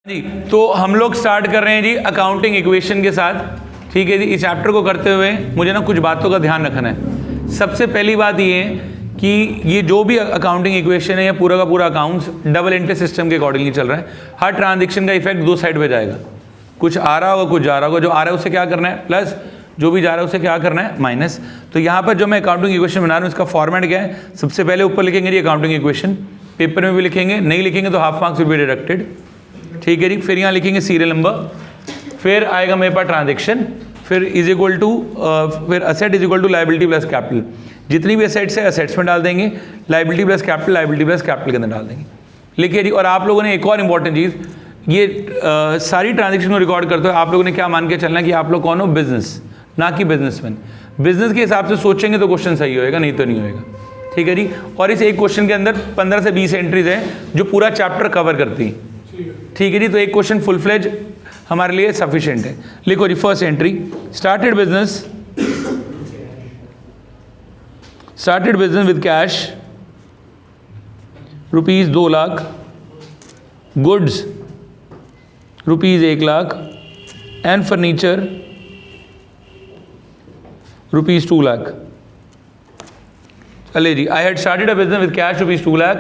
जी तो हम लोग स्टार्ट कर रहे हैं जी अकाउंटिंग इक्वेशन के साथ। ठीक है जी, इस चैप्टर को करते हुए मुझे ना कुछ बातों का ध्यान रखना है। सबसे पहली बात ये है कि ये जो भी अकाउंटिंग इक्वेशन है या पूरा का पूरा अकाउंट्स डबल एंट्री सिस्टम के अकॉर्डिंगली चल रहा है। हर ट्रांजेक्शन का इफेक्ट दो साइड पे जाएगा, कुछ आ रहा होगा कुछ जा रहा होगा। जो आ रहा है उसे क्या करना है प्लस, जो भी जा रहा है उसे क्या करना है माइनस। तो यहाँ पर जो मैं अकाउंटिंग इक्वेशन बना रहा हूँ इसका फॉर्मेट क्या है, सबसे पहले ऊपर लिखेंगे जी अकाउंटिंग इक्वेशन, पेपर में भी लिखेंगे, नहीं लिखेंगे तो half marks will be deducted. ठीक है जी, फिर यहाँ लिखेंगे सीरियल नंबर, फिर आएगा मेरे पास ट्रांजेक्शन, फिर इज इक्वल टू फिर asset is equal to liability plus capital. जितनी भी असेट्स है असेट्स में डाल देंगे, liability plus capital liability plus capital के अंदर डाल देंगे। लिखिए जी। और आप लोगों ने एक और इंपॉर्टेंट चीज़, ये सारी ट्रांजेक्शन को रिकॉर्ड करते हुए आप लोगों ने क्या मान के चलना है कि आप लोग कौन हो, बिजनेस, ना कि बिजनेसमैन। बिजनेस के हिसाब से सोचेंगे तो क्वेश्चन सही होएगा, नहीं तो नहीं होएगा। ठीक है जी। और इस एक क्वेश्चन के अंदर 15 से 20 एंट्रीज हैं जो पूरा चैप्टर कवर करती हैं। ठीक है जी। तो एक क्वेश्चन फुल फ्लेज हमारे लिए सफिशिएंट है। लिखो जी first entry, started business with cash rupees 2 lakh, goods rupees 1 lakh and furniture rupees 2 lakh. चले जी, I had started a business with cash rupees 2 lakh,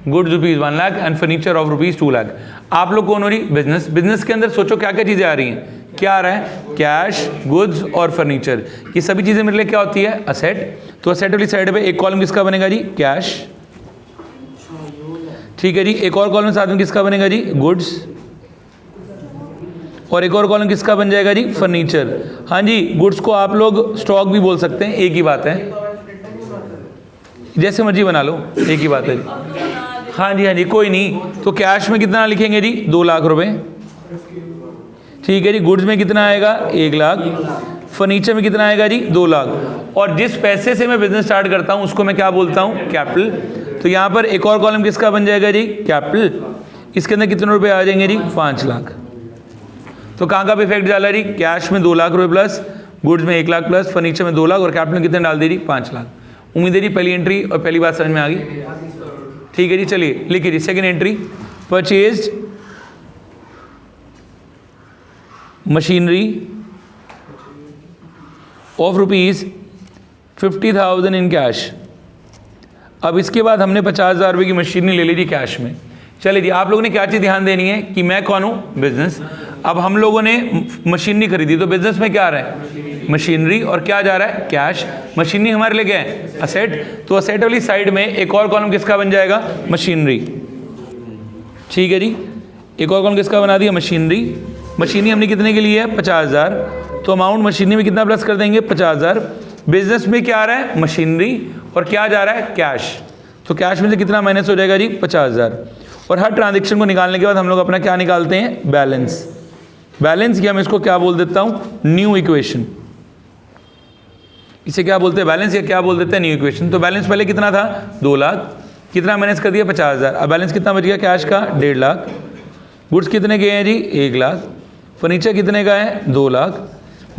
goods rupees 1 lakh and furniture of rupees 2 lakh. आप लोग कौन हो रही, बिजनेस। बिजनेस के अंदर सोचो क्या क्या चीजें आ रही हैं, क्या आ रहा है, कैश, गुड्स और फर्नीचर। ये सभी चीजें मेरे लिए क्या होती है, असेट। तो असेट वाली साइड पे एक कॉलम किसका बनेगा जी, कैश। ठीक है जी। एक और कॉलम साथ में किसका बनेगा जी, गुड्स। और एक और कॉलम किसका बन जाएगा जी, फर्नीचर। हाँ जी, गुड्स को आप लोग स्टॉक भी बोल सकते हैं, एक ही बात है, जैसे मर्जी बना लो, एक ही बात है जी। हाँ जी हाँ जी, कोई नहीं। तो कैश में कितना लिखेंगे जी, 2 लाख रुपए। ठीक है जी। गुड्स में कितना आएगा, 1 लाख। फर्नीचर में कितना आएगा जी, 2 लाख। और जिस पैसे से मैं बिजनेस स्टार्ट करता हूं उसको मैं क्या बोलता हूं, कैपिटल। तो यहां पर एक और कॉलम किसका बन जाएगा जी, कैपिटल। इसके अंदर कितने रुपए आ जाएंगे जी, 5 लाख। तो कहां का इफेक्ट डाला जी, कैश में 2 लाख रुपए प्लस, गुड्स में 1 लाख प्लस, फर्नीचर में 2 लाख और कैपिटल में कितने डाल दी जी, 5 लाख। उम्मीद है जी पहली एंट्री और पहली बात समझ में आ गई। ठीक है जी। चलिए लिखिए जी second entry, purchased machinery of rupees 50,000 in cash. अब इसके बाद हमने 50,000 रुपये की मशीनरी ले ली थी कैश में। चलिए जी, आप लोगों ने क्या चीज़ ध्यान देनी है कि मैं कौन हूँ, बिजनेस। अब हम लोगों ने मशीनरी खरीदी, तो बिजनेस में क्या आ रहा है, मशीनरी, और क्या जा रहा है, कैश। मशीनरी हमारे लिए क्या है, असेट। तो असेट वाली साइड में एक और कॉलम किसका बन जाएगा, मशीनरी। ठीक है जी। एक और कॉलम किसका बना दिया, मशीनरी। मशीनरी हमने कितने के लिए है, 50,000। तो अमाउंट मशीनरी में कितना प्लस कर देंगे, 50,000। बिजनेस में क्या आ रहा है, मशीनरी, और क्या जा रहा है, कैश। तो कैश में से कितना माइनस हो जाएगा जी, 50,000। और हर ट्रांजेक्शन को निकालने के बाद हम लोग अपना क्या निकालते हैं, बैलेंस। बैलेंस की हम इसको क्या बोल देता हूँ, न्यू इक्वेशन। इसे क्या बोलते हैं, बैलेंस, या क्या बोल देते हैं, न्यू इक्वेशन। तो बैलेंस पहले कितना था, 2 लाख, कितना माइनस कर दिया, 50,000। अब बैलेंस कितना बच गया, कैश का 1.5 लाख। गुड्स कितने के हैं जी, 1 लाख। फर्नीचर कितने का है, 2 लाख।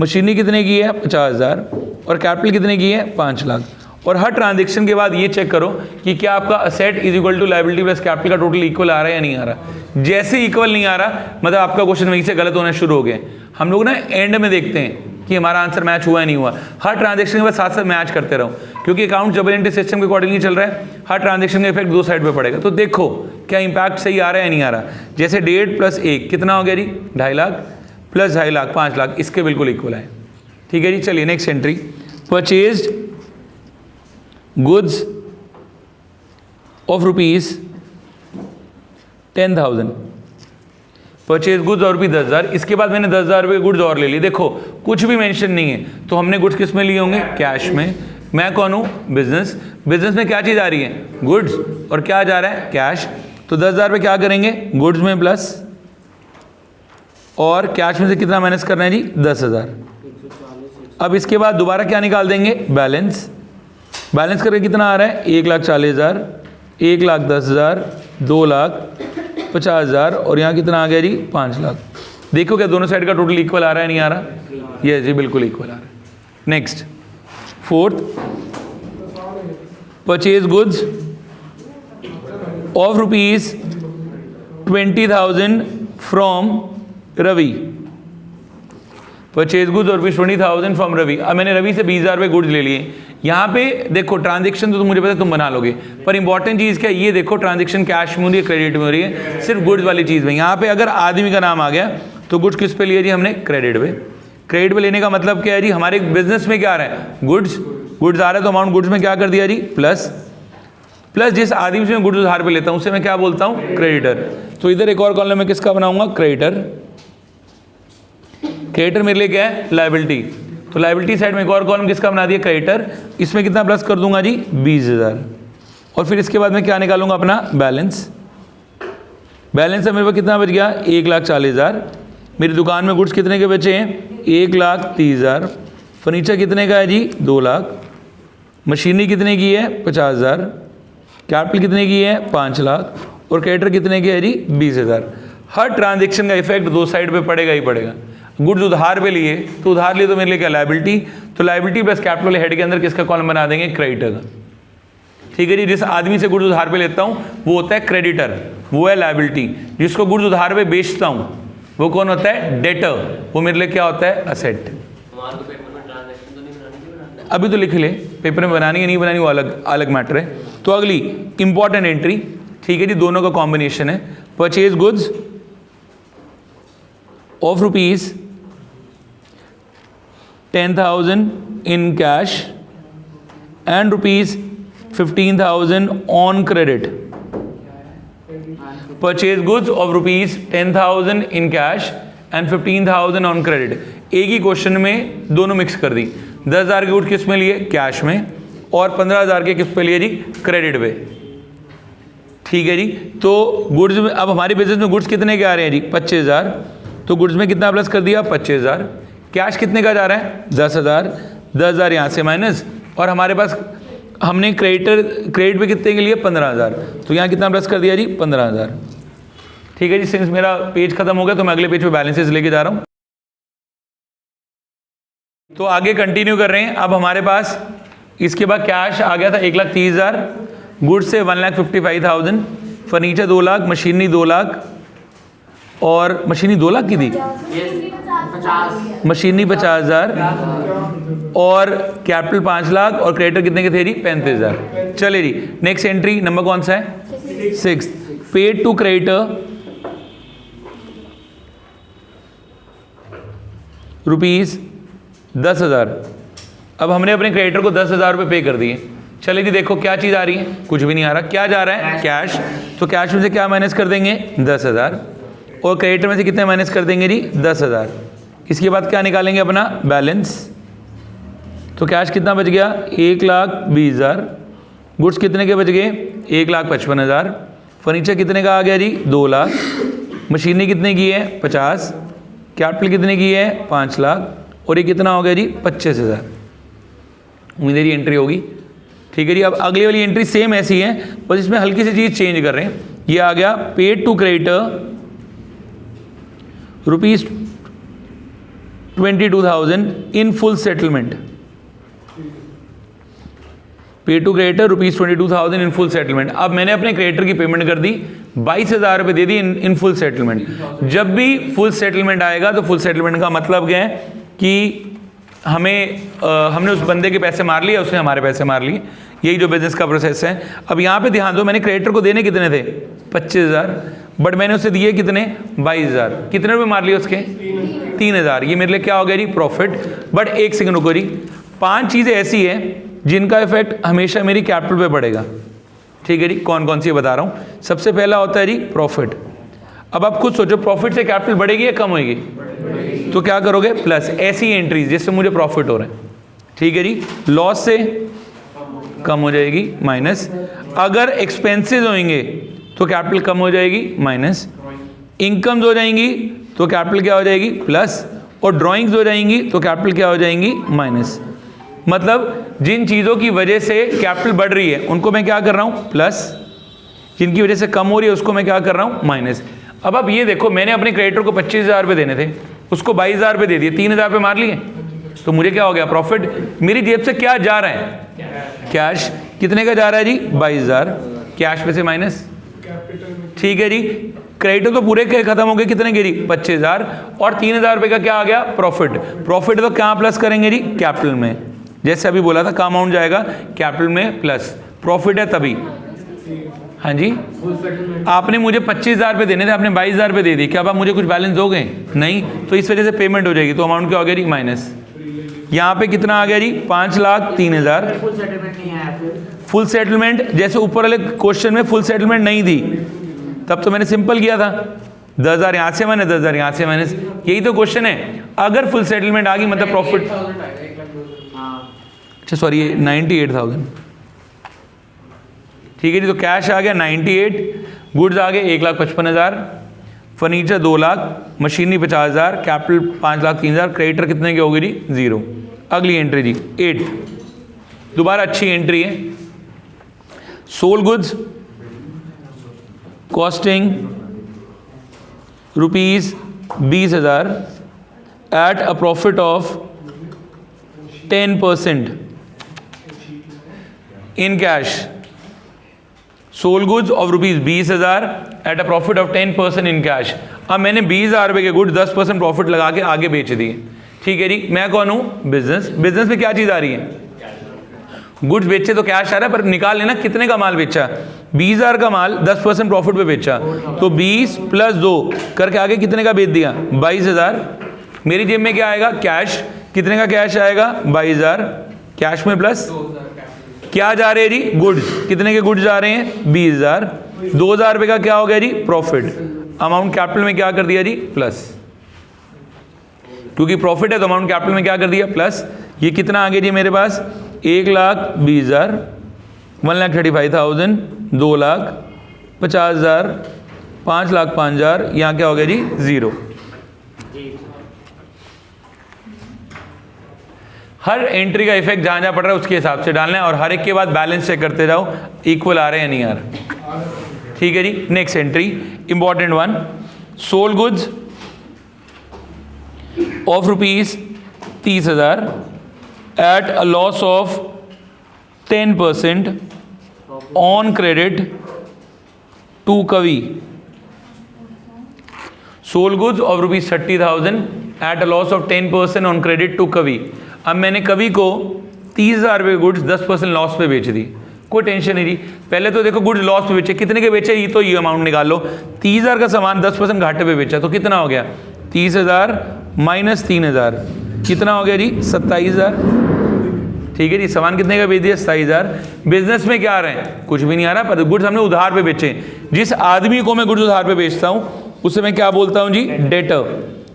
मशीनरी कितने की है, 50,000। और कैपिटल कितने की है, 5 लाख। और हर ट्रांजेक्शन के बाद ये चेक करो कि क्या आपका asset is equal to liability plus capital का टोटल इक्वल आ रहा है या नहीं आ रहा। जैसे इक्वल नहीं आ रहा मतलब आपका क्वेश्चन वहीं से गलत होना शुरू हो गए। हम लोग ना एंड में देखते हैं कि हमारा आंसर मैच हुआ है नहीं हुआ। हर ट्रांजेक्शन के बाद साथ साथ मैच करते रहो, क्योंकि अकाउंट डबल एंट्री सिस्टम के अकॉर्डिंगली चल रहा है। हर ट्रांजेक्शन का इफेक्ट दो साइड पे पड़ेगा। तो देखो क्या इंपैक्ट सही आ रहा है या नहीं आ रहा। जैसे 1.5 प्लस 1 कितना हो गया जी, 2.5 लाख, प्लस 2.5 लाख 5 लाख, इसके बिल्कुल इक्वल है। ठीक है जी। चलिए next entry, purchased goods of rupees 10,000। Purchase goods और भी 10,000। इसके बाद मैंने 10,000 रुपये गुड्स और ले लिए। देखो कुछ भी मेंशन नहीं है, तो हमने गुड्स किस में लिए होंगे, कैश में। मैं कौन हूँ, बिजनेस। बिजनेस में क्या चीज़ आ रही है, गुड्स, और क्या जा रहा है, कैश। तो 10,000 रुपये क्या करेंगे, गुड्स में प्लस, और कैश में से कितना माइनस करना है जी, 10,000। अब इसके बाद दोबारा क्या निकाल देंगे, बैलेंस। बैलेंस करके कितना आ रहा है, 1,40,000, 1,10,000, 2,50,000, और यहाँ कितना आ गया जी, 5 लाख। देखो क्या दोनों साइड का टोटल इक्वल आ रहा है, नहीं आ रहा। ये जी बिल्कुल इक्वल आ रहा है। Next fourth, purchase goods of rupees 20,000 from Ravi, purchase goods और रुपीज 20,000 फ्रॉम रवि। अब मैंने रवि से 20,000 रुपये गुड्स ले लिए। यहाँ पे देखो ट्रांजेक्शन तो मुझे पता है तुम बना लोगे, पर इंपॉर्टेंट चीज़ क्या है, ये देखो ट्रांजेक्शन कैश में हो रही है क्रेडिट में हो रही है, सिर्फ गुड्स वाली चीज़ में। यहाँ पे अगर आदमी का नाम आ गया तो गुड्स किस पे लिए जी हमने, क्रेडिट पे। क्रेडिट पे लेने का मतलब क्या है जी, हमारे बिजनेस में क्या आ रहा है, गुड्स आ रहा है, तो अमाउंट गुड्स में क्या कर दिया जी प्लस, जिस आदमी से मैं गुड्स उधार पे लेता हूँ उसे मैं क्या बोलता हूँ, क्रेडिटर। तो इधर एक और कॉलम में किसका बनाऊंगा, क्रेडिटर। क्रेडिटर मेरे लिए क्या है, लायबिलिटी। तो लायबिलिटी साइड में एक और कॉलम किसका बना दिया, क्रेडिटर। इसमें कितना प्लस कर दूंगा जी 20,000। और फिर इसके बाद मैं क्या निकालूंगा, अपना बैलेंस। बैलेंस है मेरे पास कितना बच गया, 1,40,000। मेरी दुकान में गुड्स कितने के बचे हैं, 1,30,000। फर्नीचर कितने का है जी, 2 लाख। मशीनरी कितने की है, 50,000। कैपिटल कितने की है, 5 लाख। और क्रेडिटर कितने की है जी, 20,000। हर ट्रांजेक्शन का इफेक्ट दो साइड पे पड़ेगा ही पड़ेगा। गुड्स उधार पे लिए तो उधार लिए तो मेरे लिए क्या, लायबिलिटी। तो लायबिलिटी प्लस कैपिटल हेड के अंदर किसका कॉलम बना देंगे, क्रेडिटर का। ठीक है जी। जिस आदमी से गुड्स उधार पे लेता हूँ वो होता है क्रेडिटर, वो है लायबिलिटी। जिसको गुड्स उधार पे बेचता हूँ वो कौन होता है, डेटर। वो मेरे लिए क्या होता है, असेट। अभी तो लिख ले, पेपर में बनानी है नहीं बनानी वो अलग मैटर है। तो अगली इंपॉर्टेंट एंट्री, ठीक है जी, दोनों का कॉम्बिनेशन है। Purchase goods of rupees 10,000 in cash and rupees 15,000 on credit. Purchase goods of rupees 10,000 in cash and 15,000 on credit. एक ही क्वेश्चन में दोनों मिक्स कर दी। 10,000 के गुड्स किस में लिए, कैश में, और 15,000 के किस पे लिए जी, क्रेडिट पे। ठीक है जी। तो गुड्स में अब हमारे बिजनेस में गुड्स कितने के आ रहे हैं जी, 25,000। तो गुड्स में कितना प्लस कर दिया, 25,000। कैश कितने का जा रहा है, 10,000। 10,000 यहाँ से माइनस, और हमारे पास हमने क्रेडिट पे कितने के लिए, 15,000। तो यहाँ कितना प्लस कर दिया जी, 15,000। ठीक है जी। सिंस मेरा पेज खत्म हो गया तो मैं अगले पेज पे बैलेंसेस लेके जा रहा हूँ। तो आगे कंटिन्यू कर रहे हैं। अब हमारे पास इसके बाद कैश आ गया था 1,30,000, गुड्स से 1,55,000, फर्नीचर 2 लाख, मशीनरी 2 लाख, और मशीनरी 2 लाख की थी, मशीनरी 50,000, और कैपिटल 5 लाख, और क्रेडिटर कितने के थे जी, 35,000। चले जी, नेक्स्ट एंट्री नंबर कौन सा है, 6। Paid to creditor rupees 10,000। अब हमने अपने क्रेडिटर को 10,000 रुपये पे कर दिए। चले जी, देखो क्या चीज़ आ रही है, कुछ भी नहीं आ रहा। क्या जा रहा है, कैश। तो कैश में से क्या माइनस कर देंगे, 10,000, और क्रेडिटर में से कितने माइनस कर देंगे जी, 10,000। इसके बाद क्या निकालेंगे, अपना बैलेंस। तो कैश कितना बच गया, 1,20,000। गुड्स कितने के बच गए, 1,55,000। फर्नीचर कितने का आ गया जी, 2 लाख। मशीनरी कितने की है, 50। कैपिटल कितने की है, 5 लाख, और ये कितना हो गया जी, 25,000। उम्मीद है एंट्री होगी। ठीक है जी। अब अगली वाली एंट्री सेम ऐसी है, बस इसमें हल्की सी चीज़ चेंज कर रहे हैं। ये आ गया paid to creditor rupees 22,000 in full settlement. Paid to creditor rupees 22,000 in full settlement. अब मैंने अपने क्रेडिटर की पेमेंट कर दी, 22,000 रुपये दे दी इन फुल सेटलमेंट। जब भी फुल सेटलमेंट आएगा तो फुल सेटलमेंट का मतलब क्या है कि हमने उस बंदे के पैसे मार लिए, उसने हमारे पैसे मार लिए। यही जो बिजनेस का प्रोसेस है। अब यहाँ पे ध्यान दो, मैंने क्रेडिटर को देने कितने थे, 25,000, बट मैंने उसे दिए कितने, 22,000। कितने रुपये मार लिए उसके, 3,000। ये मेरे लिए क्या हो गया जी, प्रॉफिट। बट एक सेकंड रुको जी, 5 चीज़ें ऐसी हैं जिनका इफेक्ट हमेशा मेरी कैपिटल पे पड़ेगा। ठीक है जी। कौन कौन सी बता रहा हूँ। सबसे पहला होता है जी प्रॉफिट। अब आप खुद सोचो, प्रॉफिट से कैपिटल बढ़ेगी या कम होगी, तो क्या करोगे, प्लस। ऐसी एंट्रीज जिससे मुझे प्रॉफिट हो रहा है। ठीक है जी। लॉस से कम हो जाएगी, माइनस। अगर एक्सपेंसेस होंगे तो कैपिटल कम हो जाएगी, माइनस। इनकम्स हो जाएंगी तो कैपिटल क्या हो जाएगी, प्लस। और ड्राइंग्स हो जाएंगी तो कैपिटल क्या हो जाएंगी, माइनस। मतलब जिन चीज़ों की वजह से कैपिटल बढ़ रही है उनको मैं क्या कर रहा हूँ, प्लस। जिनकी वजह से कम हो रही है उसको मैं क्या कर रहा हूँ, माइनस। अब आप ये देखो, मैंने अपने क्रेडिटर को 25,000 रुपये देने थे, उसको 22,000 रुपये दे दिए, 3,000 रुपये मार लिए, तो मुझे क्या हो गया, प्रॉफिट। मेरी जेब से क्या जा रहा है, कैश। कितने का जा रहा है जी, 22,000। कैश में से माइनस। ठीक है जी। क्रेडिटर तो पूरे के खत्म हो गए, कितने के जी 25,000, और 3,000 रुपये का क्या आ गया प्रॉफिट। प्रॉफिट तो क्या प्लस करेंगे जी कैपिटल में, जैसे अभी बोला था का अमाउंट जाएगा कैपिटल में प्लस, प्रॉफिट है तभी। हाँ जी, आपने मुझे 25,000 रुपये देने थे, आपने 22,000 रुपये दे दी, क्या आप मुझे कुछ बैलेंस दोगे? नहीं, तो इस वजह से पेमेंट हो जाएगी, तो अमाउंट क्या हो गया जी माइनस। यहाँ पे कितना आ गया जी 5,03,000। फुल सेटलमेंट जैसे ऊपर वाले क्वेश्चन में फुल सेटलमेंट नहीं थी, तब तो मैंने सिंपल किया था 10,000 यहाँ से माइनस 10,000 यहाँ से माइनस, यही तो क्वेश्चन है। अगर फुल सेटलमेंट आ गई मतलब प्रॉफिट, अच्छा सॉरी ये 98,000, ठीक है जी। तो कैश आ गया 98, गुड्स आ गए 1,55,000, furniture 2 lakh, machinery 50,000, capital 5,03,000, creditor कितने के हो गए जी 0। अगली एंट्री जी 8, दोबारा अच्छी एंट्री है। Sold goods costing ₹20,000 at a profit of 10% in cash. Sold goods of ₹20,000 at a profit of 10% in cash. अब मैंने 20,000 रुपये के गुड्स 10% प्रॉफिट लगा के आगे बेच दिए, ठीक है जी। मैं कौन हूँ? बिजनेस। बिजनेस में क्या चीज़ आ रही है? गुड्स बेचे तो कैश आ रहा है, पर निकाल लेना कितने का माल बेचा। 20,000 का माल 10% प्रॉफिट पे बेचा, तो 20 + 2 करके आगे कितने का बेच दिया 22,000। मेरी जेब में क्या आएगा? कैश। कितने का कैश आएगा? 22,000 कैश में, प्लस क्या जा रहे हैं जी गुड्स। कितने के गुड्स जा रहे हैं? 20,000। 2,000 रुपये का क्या हो गया जी प्रॉफिट। अमाउंट कैपिटल में क्या कर दिया जी प्लस, क्योंकि प्रॉफिट है तो अमाउंट कैपिटल में क्या कर दिया प्लस। ये कितना आ गया जी मेरे पास? 1,20,000, 1,35,000, 2,50,000, 5,05,000, यहाँ क्या हो गया जी 0। हर एंट्री का इफेक्ट जहाँ जहाँ पड़ रहा है उसके हिसाब से डालना है, और हर एक के बाद बैलेंस चेक करते जाओ इक्वल आ रहे हैं या नहीं आ रहे, ठीक है जी। Next entry important one, sold goods of ₹30,000 at a loss of 10% on credit to Kavi. Sold goods of ₹30,000 at a loss of 10% on credit to Kavi. अब मैंने कवि को 30,000 रुपये गुड्स 10% लॉस पे बेच दी, कोई टेंशन नहीं जी। पहले तो देखो गुड्स लॉस पे बेचे, कितने के बेचे ये तो ये अमाउंट निकाल लो। 30,000 का सामान 10% घाटे पे बेचा, तो कितना हो गया 30,000 माइनस 3,000, कितना हो गया जी 27,000, ठीक है जी। सामान कितने का बेच दिया 27,000। बिजनेस में क्या आ रहे हैं? कुछ भी नहीं आ रहा, पर गुड्स हमने उधार पे बेचे। जिस आदमी को मैं गुड्स उधार पे बेचता हूँ उसे मैं क्या बोलता हूँ जी डेटर।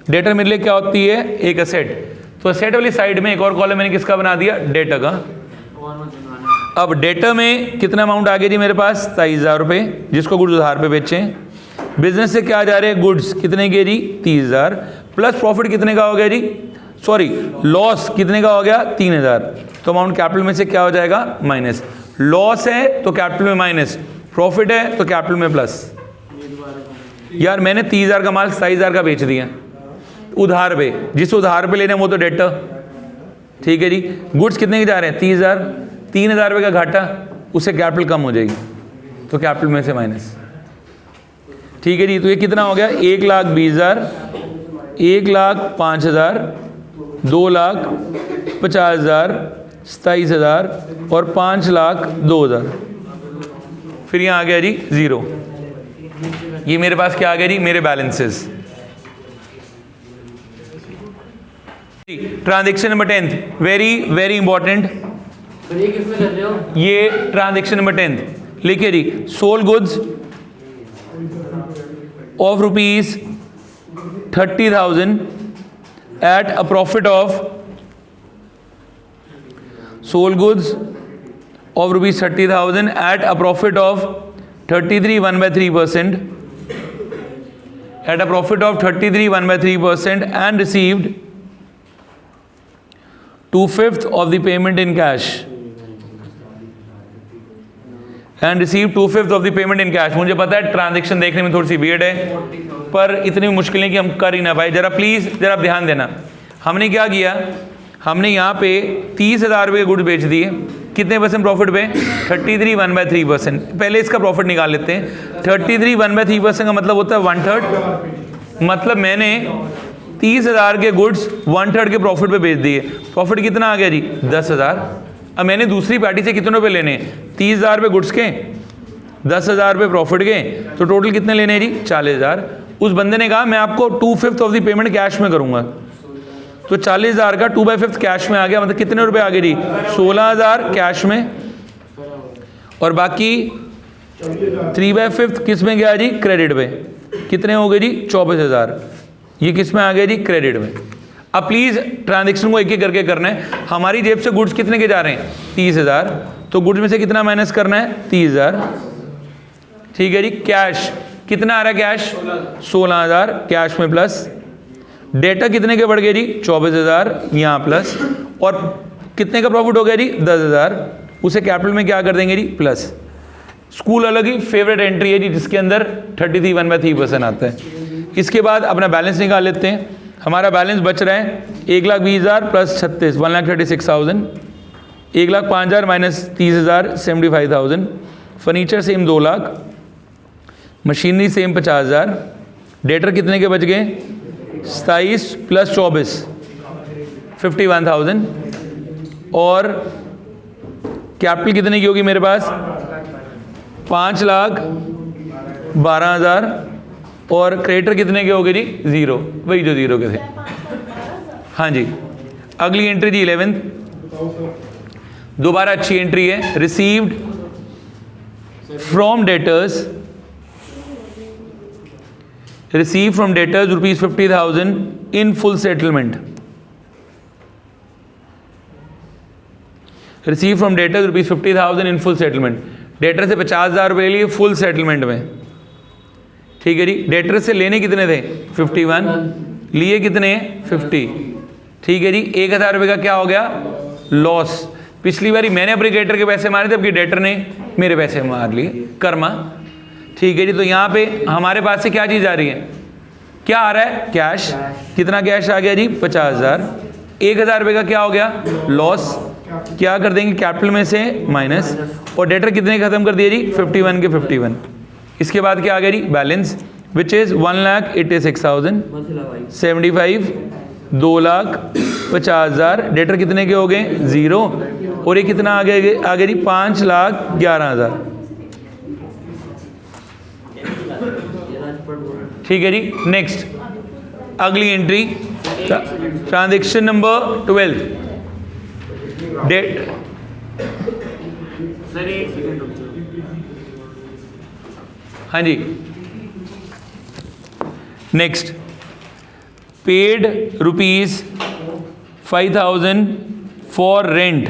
डेटर मेरे लिए क्या होती है? एक असेट। तो असेट वाली साइड में एक और कॉलम मैंने किसका बना दिया? डेटर का। अब डेटर में कितना अमाउंट आ गया जी मेरे पास? 27,000 रुपये, जिसको गुड्स उधार पे बेचे। बिजनेस से क्या जा रहे हैं? गुड्स कितने के जी 30,000, प्लस प्रॉफिट कितने का हो गया जी, सॉरी लॉस कितने का हो गया 3,000। तो अमाउंट कैपिटल में से क्या हो जाएगा माइनस। लॉस है तो कैपिटल में माइनस, प्रॉफिट है तो कैपिटल में प्लस। यार मैंने 30,000 का माल 27,000 का बेच दिया उधार पे, जिस उधार पे लेने वो तो डेटर, ठीक है जी। गुड्स कितने के जा रहे हैं 30,000, 3,000 रुपये का घाटा, उससे कैपिटल कम हो जाएगी, तो कैपिटल में से माइनस, ठीक है जी। तो ये कितना हो गया 1,20,000, 1,05,000, 2,50,000, 27,000 और 5,02,000। फिर यहाँ आ गया जी 0। ये मेरे पास क्या आ गया जी मेरे balances. Transaction number 10 very very important. ये ट्रांजैक्शन नंबर 10 लिखिए जी। Sold goods of ₹30,000 at a profit of sold goods of ₹30,000 at a profit of 33 1/3%, at a profit of 33 1/3% and received 2/5 of the payment in cash, and received 2/5 of the payment in cash। मुझे पता है transaction देखने में थोड़ी सी weird है, पर इतनी मुश्किल है कि हम कर ही ना पाए। जरा प्लीज़ जरा आप ध्यान देना। हमने क्या किया, हमने यहाँ पे 30,000 रुपये के गुड्स बेच दिए, कितने परसेंट प्रॉफिट पे? 33 1/3%। पहले इसका प्रॉफिट निकाल लेते हैं। 33 1/3% का मतलब होता है 1/3। मतलब मैंने 30,000 के गुड्स 1/3 के प्रॉफिट पे बेच दिए। प्रॉफिट कितना आ गया जी? 10,000। अब मैंने दूसरी पार्टी से कितने रुपए लेने हैं? 30,000 पे गुड्स के, 10,000 रुपये प्रॉफिट के, तो टोटल कितने लेने हैं जी? 40,000। उस बंदे ने कहा मैं आपको 2/5 ऑफ द पेमेंट कैश में करूंगा, तो 40,000 का 2/5 कैश में आ गया। मतलब कितने रुपए आ गए जी? 16,000 कैश में, और बाकी 3/5 किस में गया जी? क्रेडिट पे। कितने हो गए जी? 24,000। ये किस में आ गया जी? क्रेडिट में। अब प्लीज ट्रांजेक्शन को एक एक करके करना है। हमारी जेब से गुड्स कितने के जा रहे हैं? 30,000। तो गुड्स में से कितना माइनस करना है? 30,000। ठीक है जी। कैश कितना आ रहा है? कैश 16,000 कैश में, प्लस डेटा कितने के बढ़ गए जी? 24,000 यहाँ प्लस, और कितने का प्रॉफिट हो गया जी? 10,000। उसे कैपिटल में क्या कर देंगे जी? प्लस। स्कूल अलग ही फेवरेट एंट्री है जी, जिसके अंदर 33 1/3% आता है। इसके बाद अपना बैलेंस निकाल लेते हैं। हमारा बैलेंस बच रहा है 1,20,000 plus 36 1,36,000, 1,05,000 minus 30,000 75,000, furniture same 2 lakh, machinery same 50,000, debtor कितने के बच गए? 27 प्लस 24 51,000, और कैपिटल कितने की होगी मेरे पास? 5,12,000, और क्रेडिटर कितने के हो गए जी? 0, वही जो 0 के थे। हाँ जी। अगली एंट्री जी 11th, दोबारा अच्छी एंट्री है। Received from debtors, receive from debtors ₹50,000 in full settlement. Receive from debtors ₹50,000 in full settlement. Debtor से 50,000 रुपये लिए फुल सेटलमेंट में। ठीक है जी। डेटर से लेने कितने थे? 51, लिए कितने? 50। ठीक है जी। 1,000 रुपये का क्या हो गया? लॉस। पिछली बारी मैंने अपने डेटर के पैसे मारे थे, अब डेटर ने मेरे पैसे मार लिए, कर्मा। ठीक है जी। तो यहाँ पे हमारे पास से क्या चीज़ आ रही है? क्या आ रहा है? कैश। कितना कैश आ गया जी? 50,000। 1,000 रुपये का क्या हो गया? लॉस। क्या कर देंगे? कैपिटल में से माइनस, और डेटर कितने खत्म कर दिए जी? 51 के 51। इसके बाद क्या आ गया जी? Balance, which is 1,86,000 75, 2,50,000। डेटर कितने के हो गए? 0, और ये कितना आ गया जी? 5,11,000। ठीक है जी। नेक्स्ट अगली एंट्री, ट्रांजेक्शन नंबर 12, डेट। हाँ जी। Next, paid ₹5,000 for rent.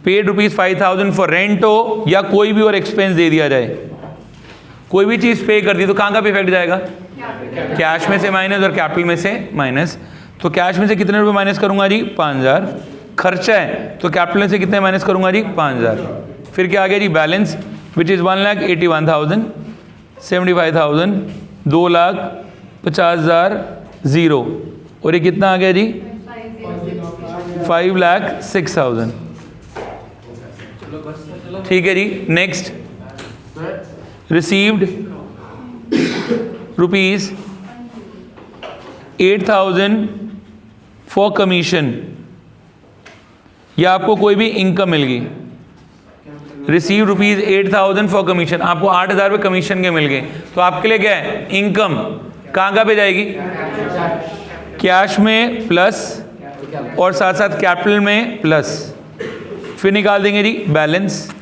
Paid ₹5,000 for rent हो या कोई भी और एक्सपेंस दे दिया जाए, कोई भी चीज़ पे कर दी तो कहाँ का पे इफेक्ट जाएगा? कैश में से माइनस और कैपिटल में से माइनस। तो कैश में से कितने रुपए माइनस करूंगा जी? 5,000। खर्चा है तो कैपिटल में से कितने माइनस करूंगा जी? 5,000। फिर क्या आ गया जी? बैलेंस, विच इज़ 1,81,000 75,000, 2,50,000 0, और ये कितना आ गया जी? 5,06,000। ठीक है जी। नेक्स्ट, रिसीव्ड ₹8,000 फॉर कमीशन, या आपको कोई भी इनकम मिल गई। रिसीव ₹8,000 फॉर कमीशन, आपको 8,000 रुपये कमीशन के मिल गए, तो आपके लिए क्या है? इनकम। कहाँ पे जाएगी? कैश में प्लस, और साथ साथ कैपिटल में प्लस। फिर निकाल देंगे जी बैलेंस।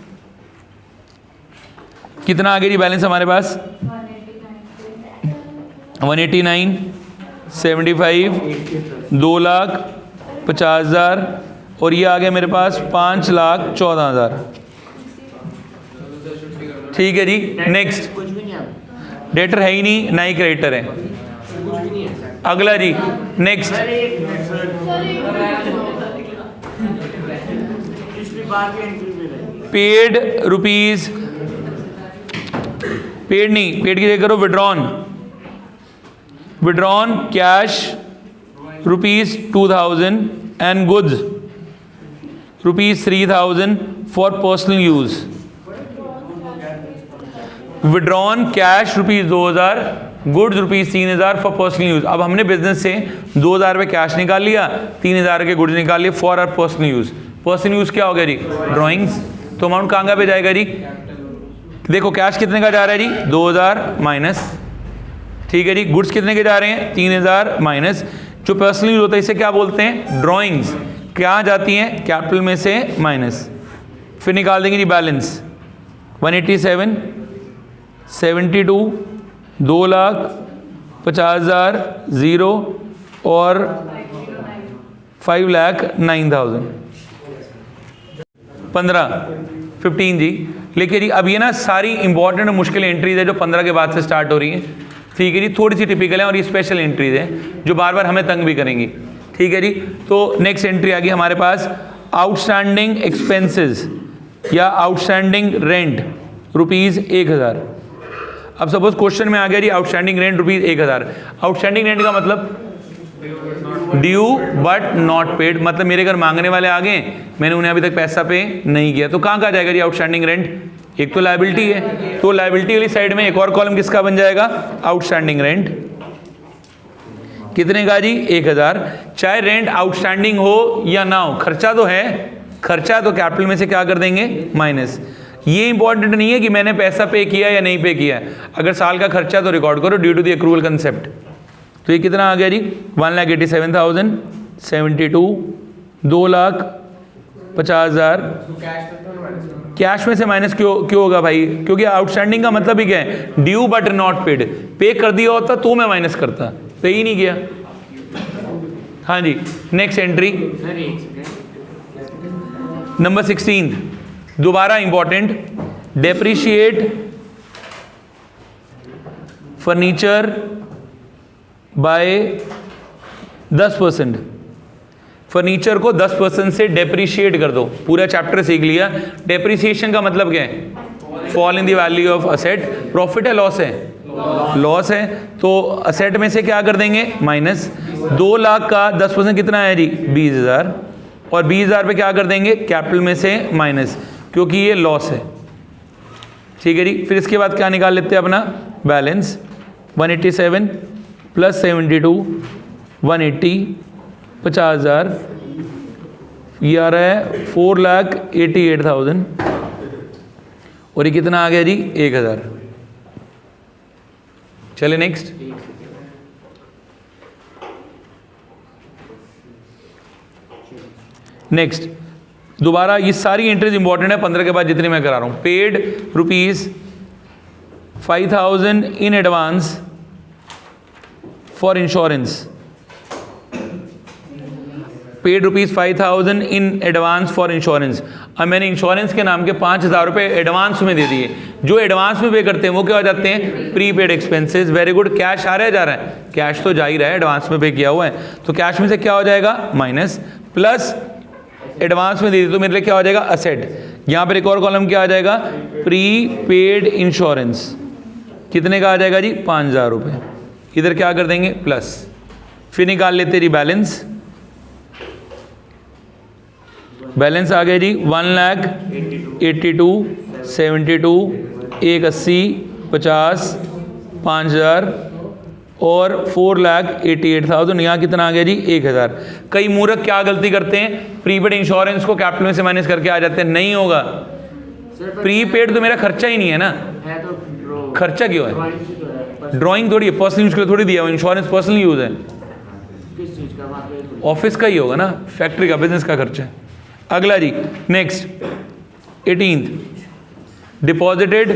कितना आ गया जी बैलेंस हमारे पास? 189, 75, 2,50,000, और ये आ गया मेरे पास 5,14,000। ठीक है जी। नेक्स्ट, डेटर है ही नहीं, ना ही क्रेडिटर है। अगला जी नेक्स्ट, पेड रुपीज, पेड नहीं, पेड की जगह करो withdrawn. Withdrawn cash ₹2,000 and goods ₹3,000 for personal use, withdrawn cash ₹2,000, goods ₹3,000 for personal use. अब हमने बिजनेस से 2,000 रुपये कैश निकाल लिया, 3,000 के गुड्स निकाल लिए for our personal use. Personal use क्या हो गया जी? ड्रॉइंग्स। तो अमाउंट कहाँ पे जाएगा जी? देखो कैश कितने का जा रहा है जी? 2,000 माइनस, ठीक है जी। गुड्स कितने के जा रहे हैं? 3,000 माइनस। जो पर्सनल यूज होता है इसे क्या बोलते हैं? ड्रॉइंग्स। क्या जाती हैं? कैपिटल में से माइनस। फिर निकाल देंगे जी बैलेंस। 187, 72, 2,50,000, 0 और 5,09,000, 15 जी। लेकिन जी अब ये ना सारी इंपॉर्टेंट मुश्किल एंट्रीज है जो 15 के बाद से स्टार्ट हो रही हैं, ठीक है जी। थोड़ी सी टिपिकल है और ये स्पेशल एंट्रीज हैं जो बार बार हमें तंग भी करेंगी, ठीक है जी। तो नेक्स्ट एंट्री आ गई हमारे पास, आउटस्टैंडिंग एक्सपेंसेस या आउटस्टैंडिंग रेंट ₹1,000। अब सपोज क्वेश्चन में आ गया जी आउटस्टैंडिंग रेंट ₹1,000। आउटस्टैंडिंग रेंट का मतलब ड्यू बट नॉट पेड, मतलब मेरे घर मांगने वाले आ गए, मैंने उन्हें अभी तक पैसा पे नहीं किया, तो कहाँ जाएगा जी आउटस्टैंडिंग रेंट? एक तो लायबिलिटी है, तो लायबिलिटी वाली साइड में एक और कॉलम किसका बन जाएगा? Outstanding rent. कितने का जी? 1,000। चाहे रेंट आउटस्टैंडिंग हो या ना हो, खर्चा तो है, खर्चा तो कैपिटल में से क्या कर देंगे? माइनस। ये इंपॉर्टेंट नहीं है कि मैंने पैसा पे किया या नहीं पे किया, अगर साल का खर्चा तो रिकॉर्ड करो due to the accrual concept. तो ये कितना आ गया जी? 1,87,000, 72, 2,50,000। कैश में से माइनस क्यों होगा भाई? क्योंकि आउटस्टैंडिंग का मतलब ही क्या है? Due but not paid. पे कर दिया होता तो मैं माइनस करता, पे ही नहीं किया। हाँ जी, नेक्स्ट एंट्री नंबर 16, दोबारा important, depreciate furniture bye 10%। Furniture को 10% से डेप्रिशिएट कर दो। पूरा चैप्टर सीख लिया। डेप्रिसिएशन का मतलब क्या है? Fall in the value of asset. Profit है लॉस है? लॉस है, तो असेट में से क्या कर देंगे? माइनस। 2 लाख का 10% कितना है जी? 20,000, और 20,000 पे क्या कर देंगे? कैपिटल में से माइनस, क्योंकि ये लॉस है, ठीक है जी। फिर इसके बाद क्या निकाल लेते हैं अपना? बैलेंस। 187 प्लस 72, 180, 50,000, ये आ रहा है 4,88,000, और ये कितना आ गया जी? 1,000। चले नेक्स्ट। नेक्स्ट दोबारा, ये सारी एंट्रीज इंपॉर्टेंट है 15 के बाद जितनी मैं करा रहा हूं। Paid ₹5,000 in advance for insurance. Paid ₹5,000 in advance for insurance. अब मैंने इंश्योरेंस के नाम के 5,000 रुपये एडवांस में दे दिए। जो एडवांस में पे करते हैं वो क्या हो जाते हैं? Prepaid expenses. Very good. Cash आ रहा है, जा रहा है? कैश तो जा ही रहा है, एडवांस में पे किया हुआ है, तो कैश में से क्या हो जाएगा? माइनस, प्लस एडवांस में दे दी तो मेरे लिए क्या हो जाएगा? असेट। यहाँ पर एक और कॉलम क्या आ जाएगा? Prepaid insurance. कितने का आ जाएगा जी? 5,000 रुपये। इधर क्या कर देंगे? प्लस। फिर निकाल लेते जी बैलेंस। बैलेंस आ गया जी 1,82,72, 180, 50, 5,000 और 4,88,000। यहाँ कितना आ गया जी? 1,000। कई मूर्ख क्या गलती करते हैं? प्रीपेड इंश्योरेंस को कैपिटल में से माइनस करके आ जाते हैं। नहीं होगा, प्रीपेड तो मेरा खर्चा ही नहीं है ना। खर्चा क्यों है? ड्राइंग थोड़ी है, पर्सनल यूज के लिए थोड़ी दिया हुआ। इंश्योरेंस पर्सनल यूज है, ऑफिस का ही होगा ना, फैक्ट्री का, बिजनेस का खर्चा है। अगला जी next 18th, deposited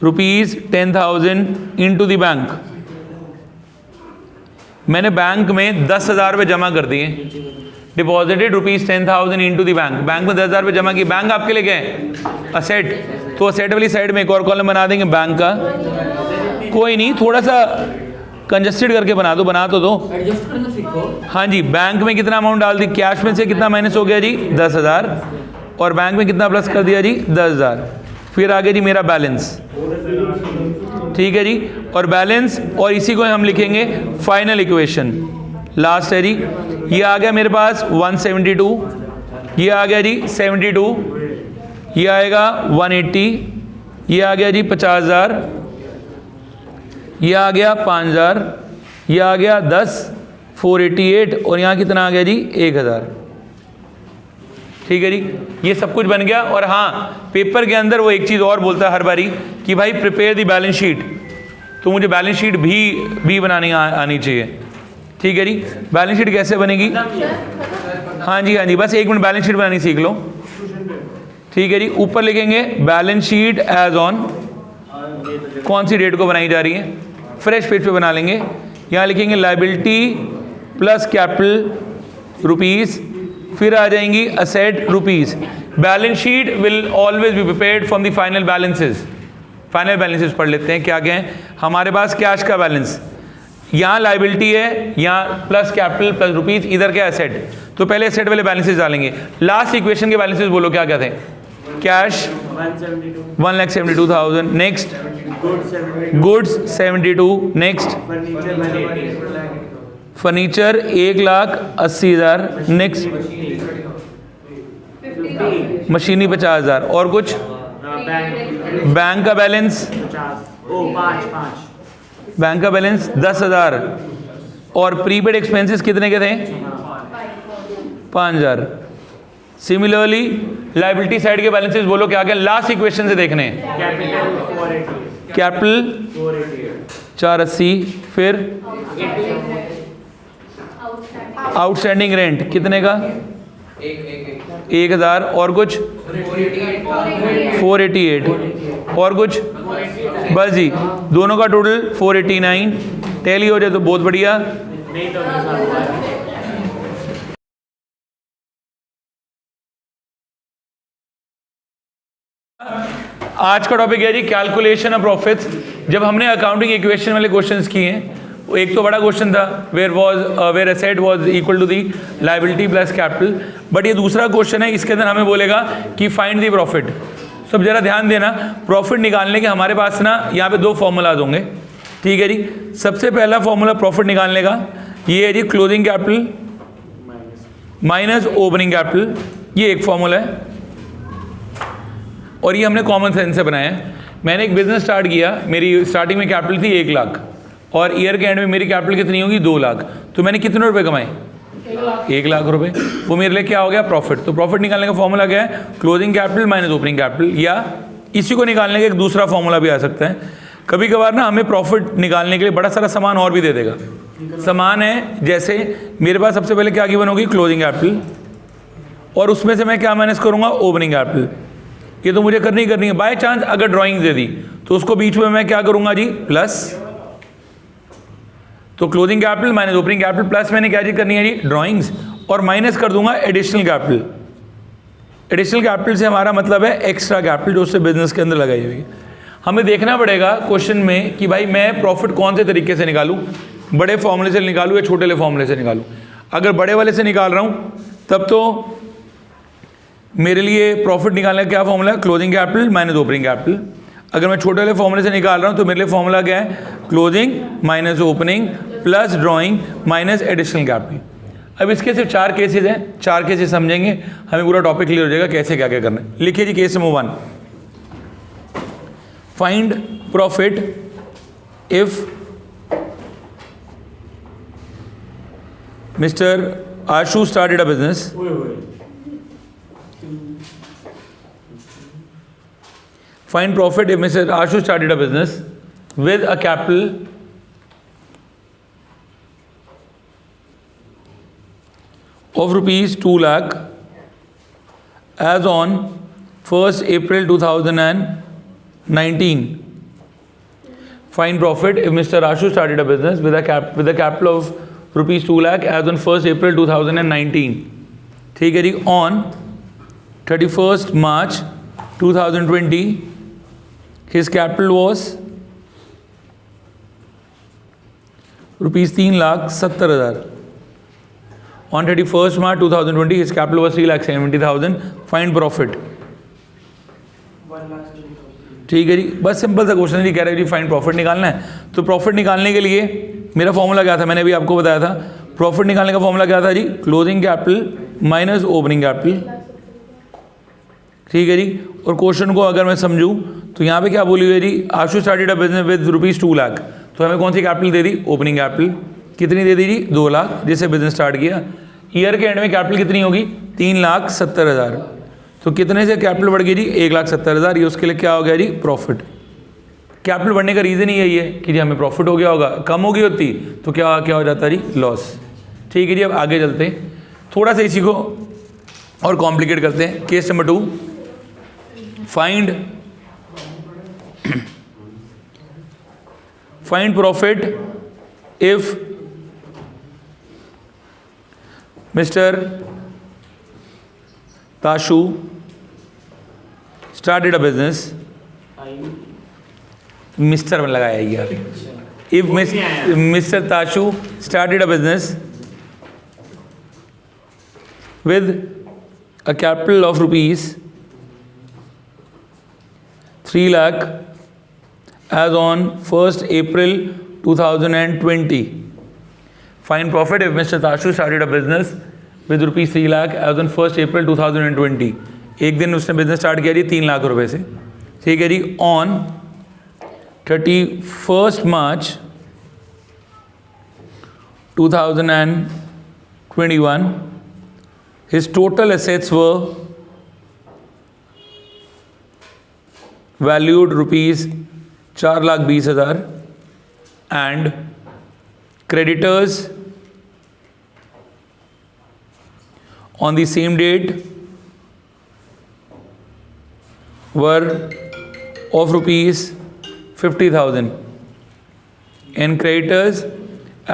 ₹10,000 into the bank. मैंने बैंक में 10,000 रुपये जमा कर दिए। Deposited ₹10,000 into the bank. Bank में 10,000 रुपये जमा किए। बैंक आपके लिए क्या है? असेट। तो असेट वाली साइड में एक और कॉलम बना देंगे बैंक का। कोई नहीं, थोड़ा सा कंजस्टेड करके बना दो, बना तो दो, एडजस्ट करना सीखो। हाँ जी। बैंक में कितना अमाउंट डाल दी? कैश में से कितना माइनस हो गया जी? 10,000, और बैंक में कितना प्लस कर दिया जी? 10,000। फिर आगे जी मेरा बैलेंस, ठीक है जी। और बैलेंस, और इसी को हम लिखेंगे फाइनल इक्वेशन। लास्ट है जी, ये आ गया मेरे पास 172, ये आ गया जी 72, ये आएगा 180, ये आ गया जी 50,000, ये आ गया 5,000, ये आ गया 10, 488 और यहाँ कितना आ गया जी 1,000। ठीक है जी, ये सब कुछ बन गया। और हाँ, पेपर के अंदर वो एक चीज़ और बोलता है हर बारी कि भाई प्रिपेयर दी बैलेंस शीट, तो मुझे बैलेंस शीट भी बनानी आनी चाहिए। ठीक है जी, बैलेंस शीट कैसे बनेगी? हाँ जी, बस 1 मिनट बैलेंस शीट बनानी सीख लो। ठीक है जी, ऊपर लिखेंगे बैलेंस शीट एज ऑन, कौन सी डेट को बनाई जा रही है, फ्रेश पेज पे बना लेंगे। यहाँ लिखेंगे लायबिलिटी प्लस कैपिटल रुपीज़, फिर आ जाएंगी asset rupees. Balance sheet will always be prepared from the final balances. Final balances पढ़ लेते हैं क्या क्या है हमारे पास। कैश का बैलेंस, यहाँ लायबिलिटी है, यहाँ प्लस कैपिटल प्लस रुपीज़, इधर क्या एसेट, तो पहले एसेट वाले बैलेंसेस डालेंगे। लास्ट इक्वेशन के बैलेंसेस बोलो क्या क्या थे? Cash 1,72,000, next goods 72, next furniture 1,80,000, next मशीनी 50,000, और कुछ बैंक का बैलेंस, बैंक का बैलेंस 10,000, और प्रीपेड एक्सपेंसेस कितने के थे? 5,000। सिमिलरली लायबिलिटी साइड के बैलेंसेस बोलो क्या क्या, लास्ट इक्वेशन से देखने हैं। कैपिटल 480, फिर आउटस्टैंडिंग रेंट कितने का? 1,000, और कुछ 488, और कुछ बस जी, दोनों का टोटल 489। टैली हो जाए तो बहुत बढ़िया। आज का टॉपिक है जी कैलकुलेशन ऑफ प्रॉफिट्स। जब हमने अकाउंटिंग इक्वेशन वाले क्वेश्चंस किए हैं, एक तो बड़ा क्वेश्चन था where asset was equal to the liability plus capital, but ये दूसरा क्वेश्चन है, इसके अंदर हमें बोलेगा कि फाइंड दी प्रॉफिट। सब जरा ध्यान देना, प्रॉफिट निकालने के हमारे पास ना यहाँ पे 2 फॉर्मूलाज होंगे। ठीक है जी, सबसे पहला फॉर्मूला प्रॉफिट निकालने का ये है जी closing capital minus opening capital, ये एक फॉर्मूला है, और ये हमने कॉमन सेंस से बनाया है। मैंने एक बिजनेस स्टार्ट किया, मेरी स्टार्टिंग में कैपिटल थी 1 लाख, और ईयर के एंड में मेरी कैपिटल कितनी होगी? 2 लाख। तो मैंने कितने रुपए कमाए? 1 लाख रुपए। वो मेरे लिए क्या हो गया? प्रॉफिट। तो प्रॉफिट निकालने का फॉर्मूला क्या है? Closing capital minus opening capital, या इसी को निकालने का एक दूसरा फॉर्मूला भी आ सकता है। कभी कभार ना हमें प्रॉफिट निकालने के लिए बड़ा सारा सामान और भी दे देगा। सामान है जैसे मेरे पास सबसे पहले क्या गिवन होगी? क्लोजिंग कैपिटल, और उसमें से मैं क्या माइनस करूँगा? Opening capital. ये तो मुझे करनी है। बाय चांस अगर ड्राइंग दे दी तो उसको बीच में मैं क्या करूँगा जी? प्लस। तो closing capital minus opening capital, plus मैंने क्या चीज करनी है जी? ड्राइंग्स, और माइनस कर दूंगा एडिशनल कैपिटल। एडिशनल कैपिटल से हमारा मतलब है एक्स्ट्रा कैपिटल जो उससे बिजनेस के अंदर लगाई हुई है। हमें देखना पड़ेगा क्वेश्चन में कि भाई मैं प्रॉफिट कौन से तरीके से निकालूं, बड़े फॉर्मूले से निकालूं या छोटे वाले फॉर्मूले से निकालूं। अगर बड़े वाले से निकाल रहा हूं तब तो मेरे लिए प्रॉफिट निकालने का क्या फॉर्मूला है? Closing capital minus opening capital. अगर मैं छोटे वाले फॉर्मूले से निकाल रहा हूं तो मेरे लिए फॉर्मूला क्या है? Closing minus opening plus drawing minus additional capital. अब इसके सिर्फ 4 केसेस हैं, 4 केसेस समझेंगे, हमें पूरा टॉपिक क्लियर हो जाएगा कैसे क्या क्या करना है। लिखिए जी case number 1, find profit if mister Ashu started a business find profit if Mr. Ashu started a business with a capital of rupees 2 lakh as on 1st April 2019. Find profit if Mr. Ashu started a business with a capital of rupees 2 lakh as on 1st April 2019. ठीक है जी, on 31st March 2020 his capital was rupees 3,70,000. On 31st March 2020 his capital was 3,70,000. Find profit. ठीक है जी, बस simple सा question जी, कह रहे हैं जी find profit निकालना है। तो प्रॉफिट निकालने के लिए मेरा फॉर्मूला क्या था? मैंने भी आपको बताया था, प्रॉफिट निकालने का फॉर्मूला क्या था जी, closing capital minus opening capital, ठीक है जी। और क्वेश्चन को अगर मैं समझूं तो यहाँ पे क्या बोली हुई है जी, Ashu started a business with ₹2 lakh, तो हमें कौन सी कैपिटल दे दी, ओपनिंग कैपिटल, कितनी दे दी जी, 2 लाख, जिससे बिजनेस स्टार्ट किया। ईयर के एंड में कैपिटल कितनी होगी, 3,70,000, तो कितने से कैपिटल बढ़ गई जी, 1,70,000, ये उसके लिए क्या हो गया जी, प्रॉफिट। कैपिटल बढ़ने का रीज़न ही यही है कि जी हमें प्रॉफिट हो गया होगा, कम हो गई होती तो क्या हो जाता जी, लॉस। ठीक है जी, अब आगे चलते हैं, थोड़ा सा इसी को और कॉम्प्लिकेट करते हैं। Case number 2, find profit if mister Tashu started a business, mister में लगाया यार, if mister Tashu started a business with a capital of rupees 3 lakh as on 1st April 2020. Find profit if Mr. Tashu started a business with rupees 3 lakh as on 1st April 2020. एक दिन उसने business start किया जी 3 लाख रुपए से, ठीक है जी। On 31st March 2021 his total assets were valued rupees 4,20,000 and creditors on the same date were of rupees 50,000 and creditors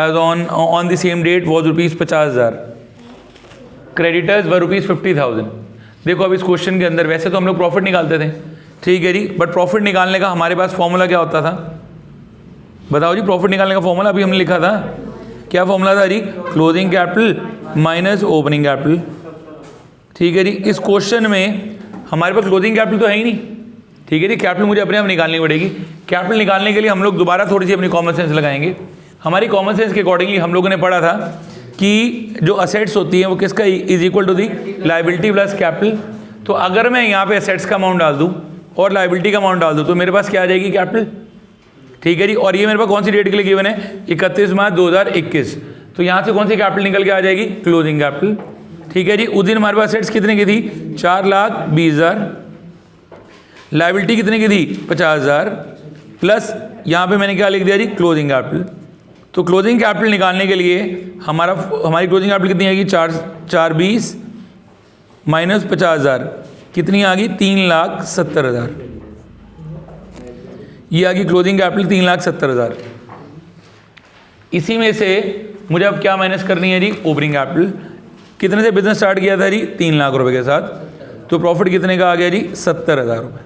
as on the same date was rupees 50,000. Creditors were rupees 50,000। देखो अब इस question के अंदर वैसे तो हम लोग profit निकालते थे, ठीक है जी, बट प्रॉफिट निकालने का हमारे पास फॉर्मूला क्या होता था, बताओ जी। प्रॉफिट निकालने का फॉर्मूला अभी हमने लिखा था, क्या फॉर्मूला था जी, closing capital minus opening capital, ठीक है जी। इस क्वेश्चन में हमारे पास क्लोजिंग कैपिटल तो है ही नहीं, ठीक है जी, कैपिटल मुझे अपने आप निकालनी पड़ेगी। कैपिटल निकालने के लिए हम लोग दोबारा थोड़ी सी अपनी कॉमन सेंस लगाएंगे। हमारी कॉमन सेंस के अकॉर्डिंगली हम लोगों ने पढ़ा था कि जो असेट्स होती हैं वो किसका is equal to the liability plus capital. तो अगर मैं यहाँ पे असेट्स का अमाउंट डाल दूँ और लाइबिलिटी का अमाउंट डाल दूँ तो मेरे पास क्या आ जाएगी, कैपिटल, ठीक है जी। और ये मेरे पास कौन सी डेट के लिए गिवन है, 31 मार्च 2021, तो यहाँ से कौन सी कैपिटल निकल के आ जाएगी, क्लोजिंग कैपिटल, ठीक है जी। उस दिन हमारे पास असेट्स कितने की थी, 4,20,000, लाइबिलिटी कितने की थी, 50,000, प्लस यहाँ पे मैंने क्या लिख दिया जी, क्लोजिंग कैपिटल। तो क्लोजिंग कैपिटल निकालने के लिए हमारी क्लोजिंग कैपिटल कितनी आएगी, 4,20 माइनस 50,000, कितनी आ गई, 3,70,000, ये आ गई क्लोजिंग कैपिटल 3,70,000। इसी में से मुझे अब क्या माइनस करनी है जी, ओपनिंग कैपिटल। कितने से बिजनेस स्टार्ट किया था जी, 3 लाख रुपए के साथ, तो प्रॉफिट कितने का आ गया जी, 70,000 रुपये।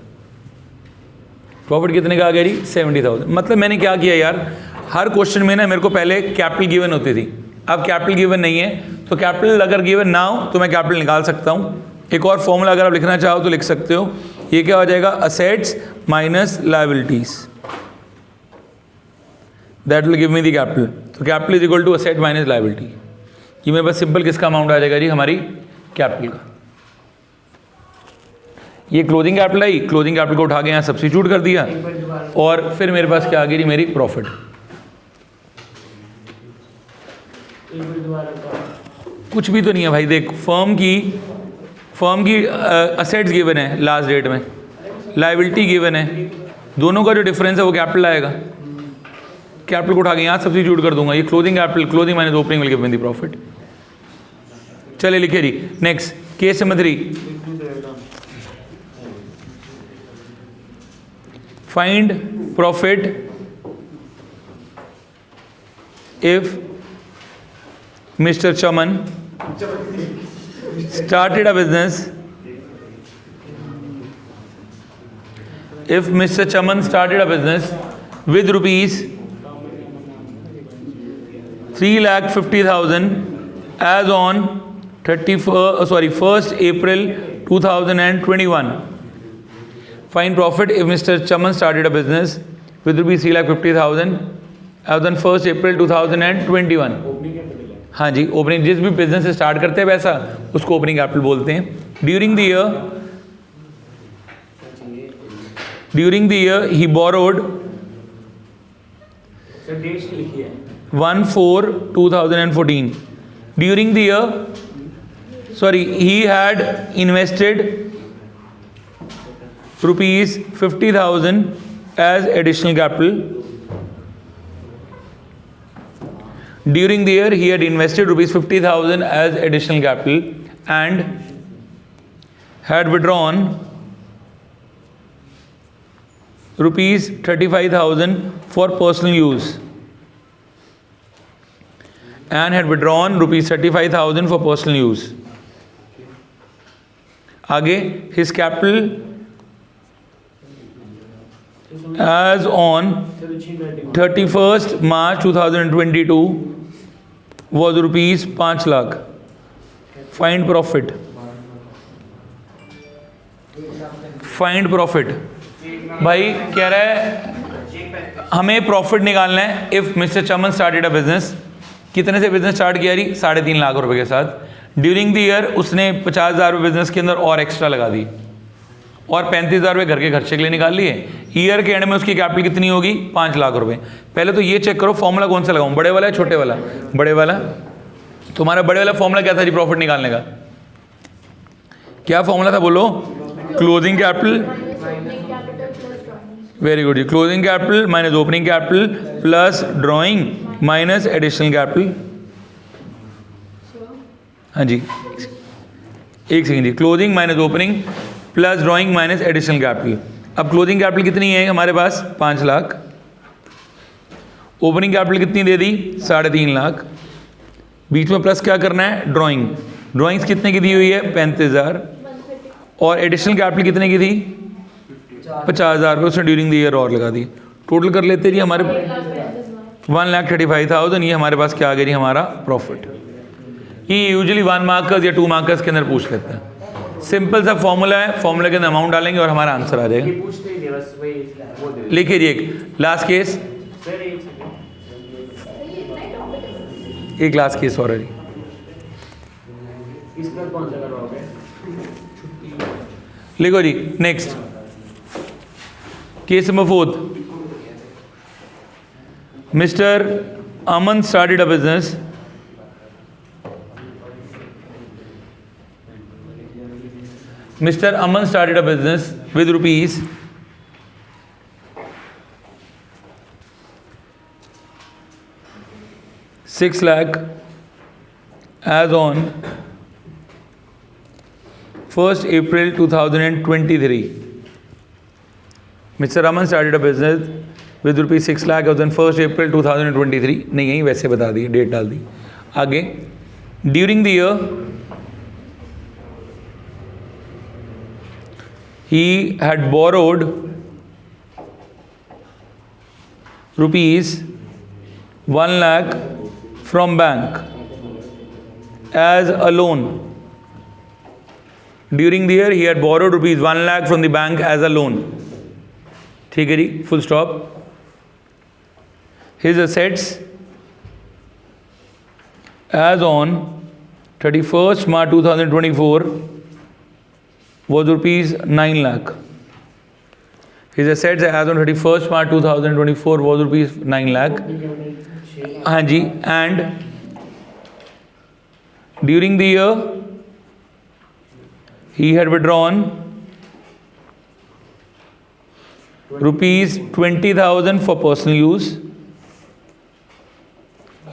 प्रॉफिट कितने का आ गया जी, 70,000। मतलब मैंने क्या किया यार, हर क्वेश्चन में ना मेरे को पहले कैपिटल गिवन होती थी, अब कैपिटल गिवन नहीं है, तो कैपिटल अगर गिवन ना हो तो मैं कैपिटल निकाल सकता हूँ। एक और फॉर्मूला अगर आप लिखना चाहो तो लिख सकते हो, ये क्या हो जाएगा, assets minus liabilities, that will give me the capital. तो capital is equal to asset minus liability. ये मेरे पास सिंपल किसका अमाउंट आ जाएगा जी, हमारी कैपिटल का। ये closing capital I, closing capital को उठा के यहाँ सब्स्टिट्यूट कर दिया और फिर मेरे पास क्या आ गई जी, मेरी प्रॉफिट। कुछ भी तो नहीं है भाई, देख फर्म की असेट्स गिवन है लास्ट डेट में, लायबिलिटी गिवन है, दोनों का जो डिफरेंस है वो कैपिटल आएगा। कैपिटल को उठा के यहाँ सब्स्टिट्यूट कर दूंगा, ये closing capital, closing minus opening will give me the profit. चलिए लिखिए जी, next case number 3, find profit if Mr. Chaman started a business. If Mr. Chaman started a business with rupees 3,50,000 as on 1st April 2021, find profit if Mr. Chaman started a business with rupees 3,50,000 as on 1st April 2021. हाँ जी, opening, जिस भी business से start करते हैं वैसा उसको opening capital बोलते हैं। During the year he borrowed 1/4/2014। During the year, sorry, he had invested ₹50,000 as additional capital. During the year, he had invested ₹50,000 as additional capital and had withdrawn ₹35,000 for personal use. And had withdrawn ₹35,000 for personal use. आगे, his capital as on 31st March 2022 was ₹5 lakh. Find profit. भाई कह रहा है हमें profit निकालना है। If mister Chaman started a business, कितने से बिजनेस स्टार्ट किया? 3.5 लाख रुपए के साथ। ड्यूरिंग द ईयर उसने 50,000 रुपये बिजनेस के अंदर और एक्स्ट्रा लगा दी और 35,000 रुपये घर के खर्चे के लिए निकाल लिए। ईयर के एंड में उसकी कैपिटल कितनी होगी? 5 लाख रुपए। पहले तो ये चेक करो फॉर्मूला कौन सा लगाऊं, बड़े वाला या छोटे वाला? बड़े वाला। तुम्हारा बड़े वाला फॉर्मूला क्या था जी प्रॉफिट निकालने का? क्या फॉर्मूला था बोलो? क्लोजिंग कैपिटल, वेरी गुड जी, closing capital minus opening capital plus drawing minus additional capital. हाँ जी, एक सेकेंड जी, closing minus opening plus drawing minus additional capital. अब क्लोजिंग कैपिटल कितनी है हमारे पास? 5 लाख। ओपनिंग कैपिटल कितनी दे दी? 3.5 लाख। बीच में प्लस क्या करना है? ड्रॉइंग। ड्रॉइंग्स कितने की दी हुई है? 35,000। और एडिशनल कैपिटल कितने की थी? 50,000 रुपये उसने ड्यूरिंग द ईयर और लगा दी। टोटल कर लेते जी हमारे 1,35,000। ये हमारे पास क्या आ गया जी? हमारा प्रॉफिट। ये यूजुअली 1 मार्कर्स या 2 मार्कर्स के अंदर पूछ लेते हैं। सिंपल सा फॉर्मूला है, फॉर्मूला के अंदर अमाउंट डालेंगे और हमारा आंसर आ जाएगा। लिखिए जी एक लास्ट केस, एक लास्ट केस और है जी। लिखो जी next case number 4। Mister Aman started a business Mr. Aman started a business with ₹6 lakh as on 1st April 2023. Mr. Aman started a business with ₹6 lakh as on 1st April 2023. नहीं यही वैसे बता दी, date डाल दी। आगे, during the year he had borrowed ₹1 lakh from bank as a loan. During the year he had borrowed ₹1 lakh from the bank as a loan. ठीक है जी, full stop. His assets as on 31st March 2024 was ₹9 lakh. His assets as on 31st March 2024 was ₹9 lakh. हाँ जी, and during the year he had withdrawn ₹20,000 for personal use.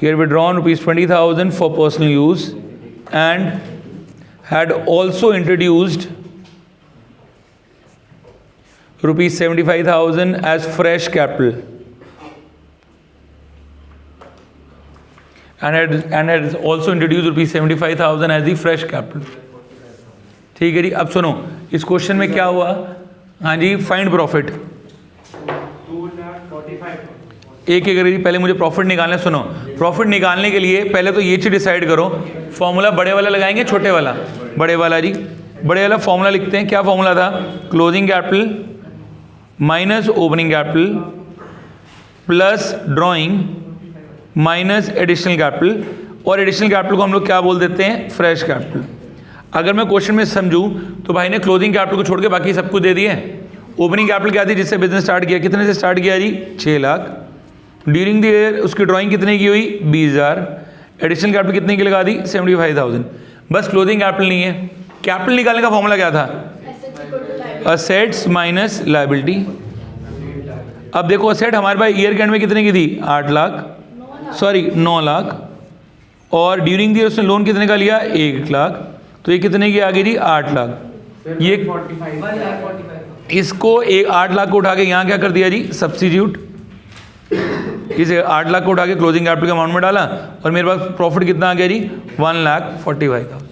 He had withdrawn ₹20,000 for personal use and had also introduced ₹75,000 as fresh capital and had also introduced ₹75,000 as the fresh capital. ठीक है जी, अब सुनो इस question में क्या हुआ। हाँ जी, find profit. एक एक करिए, पहले मुझे प्रॉफिट निकालना है। सुनो, प्रॉफिट निकालने के लिए पहले तो ये चीज़ डिसाइड करो, फॉर्मूला बड़े वाला लगाएंगे छोटे वाला? बड़े वाला जी, बड़े वाला फॉर्मूला लिखते हैं। क्या फॉर्मूला था? Closing capital minus opening capital plus drawing minus additional capital. और एडिशनल कैपिटल को हम लोग क्या बोल देते हैं, फ्रेश कैपिटल। अगर मैं क्वेश्चन में समझूं तो भाई ने क्लोजिंग कैपिटल को छोड़ के बाकी सब कुछ दे दिए। ओपनिंग कैपिटल क्या थी जिससे बिजनेस स्टार्ट किया, कितने से स्टार्ट किया जी, 6 लाख। ड्यूरिंग द ईयर उसकी ड्राइंग कितने की हुई, 20,000। एडिशनल कैपिटल कितने की लगा दी, 75,000। बस क्लोजिंग कैपिटल नहीं है। कैपिटल निकालने का फॉर्मूला क्या था, असेट्स माइनस लायबिलिटी। अब देखो असेट हमारे पास ईयर के एंड में कितने की थी, 8 लाख, सॉरी 9 लाख। और ड्यूरिंग द ईयर उसने लोन कितने का लिया, 1 लाख। तो ये कितने की आ गई थी, 8 लाख। ये इसको 8 लाख को उठा के यहाँ क्या कर दिया जी, सब्स्टिट्यूट। इसे 8 लाख को उठा के क्लोजिंग कैपिटल के अमाउंट में डाला और मेरे पास प्रॉफिट कितना आ गया जी, 1,45,000।